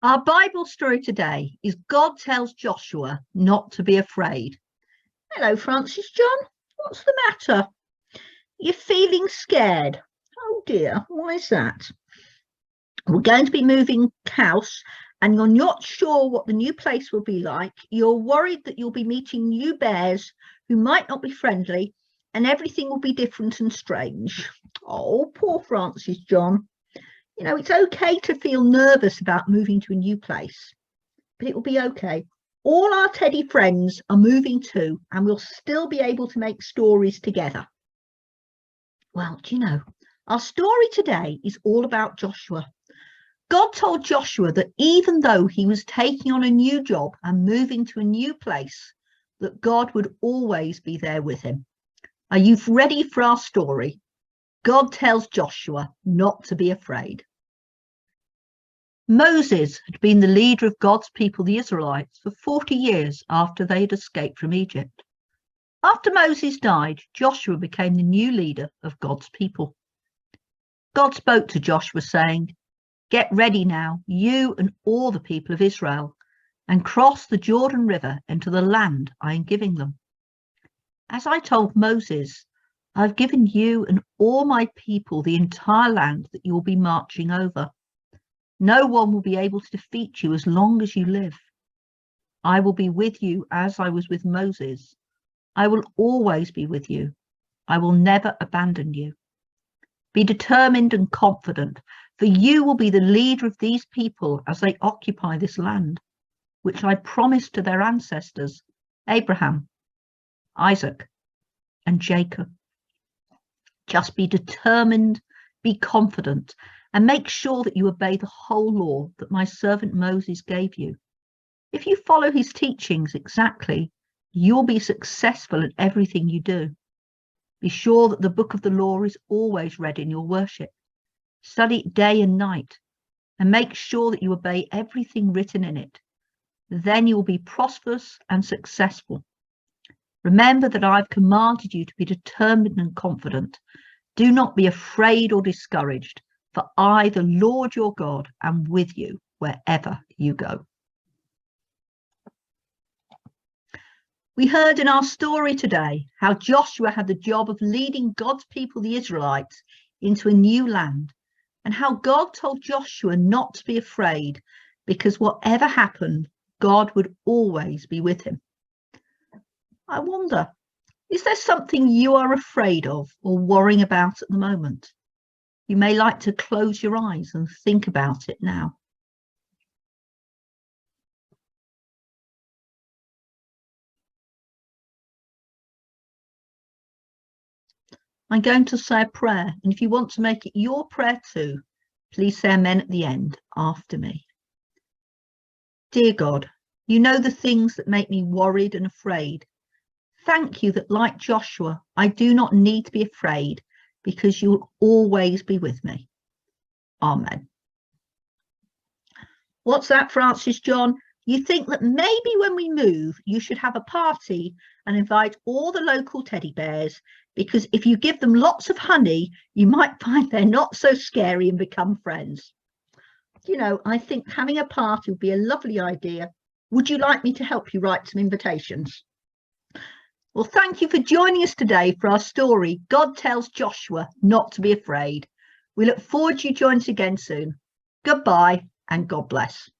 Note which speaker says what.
Speaker 1: Our Bible story today is God tells Joshua not to be afraid. Hello, Francis John. What's the matter? You're feeling scared. Oh dear, why is that? We're going to be moving house and you're not sure what the new place will be like. You're worried that you'll be meeting new bears who might not be friendly and everything will be different and strange. Oh, poor Francis John. You know, it's okay to feel nervous about moving to a new place, but it will be okay. All our teddy friends are moving too, and we'll still be able to make stories together. Well, do you know, our story today is all about Joshua. God told Joshua that even though he was taking on a new job and moving to a new place, that God would always be there with him. Are you ready for our story? God tells Joshua not to be afraid. Moses had been the leader of God's people, the Israelites, for 40 years after they had escaped from Egypt. After Moses died, Joshua became the new leader of God's people. God spoke to Joshua saying, "Get ready now, you and all the people of Israel, and cross the Jordan River into the land I am giving them. As I told Moses, I've given you and all my people the entire land that you will be marching over. No one will be able to defeat you as long as you live. I will be with you as I was with Moses. I will always be with you. I will never abandon you. Be determined and confident, for you will be the leader of these people as they occupy this land, which I promised to their ancestors, Abraham, Isaac, and Jacob. Just be determined, be confident, and make sure that you obey the whole law that my servant Moses gave you. If you follow his teachings exactly, you'll be successful in everything you do. Be sure that the book of the law is always read in your worship. Study it day and night, and make sure that you obey everything written in it. Then you will be prosperous and successful. Remember that I've commanded you to be determined and confident. Do not be afraid or discouraged, for I, the Lord your God, am with you wherever you go." We heard in our story today how Joshua had the job of leading God's people, the Israelites, into a new land, and how God told Joshua not to be afraid because whatever happened, God would always be with him. I wonder, is there something you are afraid of or worrying about at the moment? You may like to close your eyes and think about it now. I'm going to say a prayer, and if you want to make it your prayer too, please say amen at the end after me. Dear God, you know the things that make me worried and afraid. Thank you that, like Joshua, I do not need to be afraid because you will always be with me. Amen. What's that, Francis John? You think that maybe when we move, you should have a party and invite all the local teddy bears, because if you give them lots of honey, you might find they're not so scary and become friends. You know, I think having a party would be a lovely idea. Would you like me to help you write some invitations? Well, thank you for joining us today for our story, God Tells Joshua Not to Be Afraid. We look forward to you joining us again soon. Goodbye and God bless.